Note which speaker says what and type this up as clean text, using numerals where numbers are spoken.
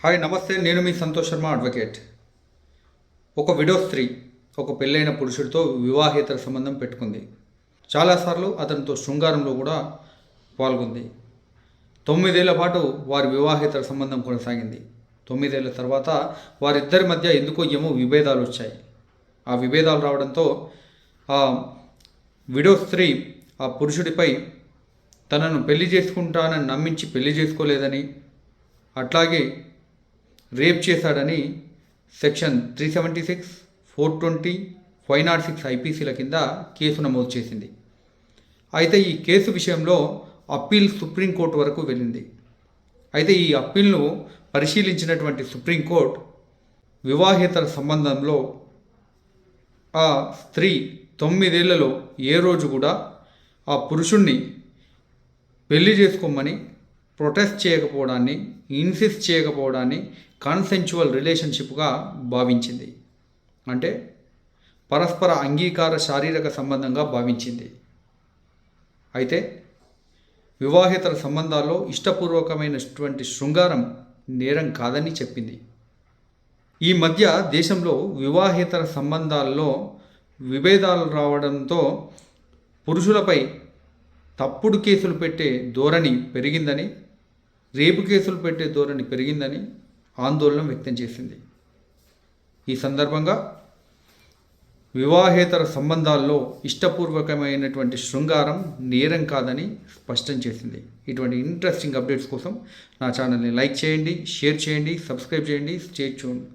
Speaker 1: Hi నమస్తే, నేను మీ Santosh Sharma advocate. ఒక విడో స్త్రీ ఒక పెళ్ళైన పురుషుడితో వివాహేతర సంబంధం పెట్టుకుంది. చాలాసార్లు అతనితో శృంగారంలో కూడా పాల్గొంది. 9 ఏళ్ల పాటు వారి వివాహేతర సంబంధం కొనసాగింది. 9 ఏళ్ల తర్వాత వారిద్దరి మధ్య ఎందుకో ఏమో విభేదాలు వచ్చాయి. ఆ విభేదాలు రావడంతో ఆ విడో స్త్రీ ఆ పురుషుడిపై తనను పెళ్లి చేసుకుంటానని నమ్మించి పెళ్లి చేసుకోలేదని, అట్లాగే రేప్ చేశాడని సెక్షన్ 376, 420, 506 ఐపీసీల కింద కేసు నమోదు చేసింది. అయితే ఈ కేసు విషయంలో అప్పీల్ సుప్రీంకోర్టు వరకు వెళ్ళింది. అయితే ఈ అప్పీల్ను పరిశీలించినటువంటి సుప్రీంకోర్టు వివాహేతర సంబంధంలో ఆ స్త్రీ 9 ఏళ్లలో ఏ రోజు కూడా ఆ పురుషుణ్ణి పెళ్లి చేసుకోమని ప్రొటెస్ట్ చేయకపోవడాన్ని, ఇన్సిస్ట్ చేయకపోవడాన్ని కన్సెన్చువల్ రిలేషన్షిప్గా భావించింది. అంటే పరస్పర అంగీకార శారీరక సంబంధంగా భావించింది. అయితే వివాహేతర సంబంధాల్లో ఇష్టపూర్వకమైనటువంటి శృంగారం నేరం కాదని చెప్పింది. ఈ మధ్య దేశంలో వివాహేతర సంబంధాల్లో విభేదాలు రావడంతో పురుషులపై తప్పుడు కేసులు పెట్టే ధోరణి పెరిగిందని, రేపు కేసులు పెట్టే ధోరణి పెరిగిందని ఆందోళన వ్యక్తం చేసింది. ఈ సందర్భంగా వివాహేతర సంబంధాల్లో ఇష్టపూర్వకమైనటువంటి శృంగారం నేరం కాదని స్పష్టం చేసింది. ఇటువంటి ఇంట్రెస్టింగ్ అప్డేట్స్ కోసం నా ఛానల్ని లైక్ చేయండి, షేర్ చేయండి, సబ్స్క్రైబ్ చేయండి. Stay tuned.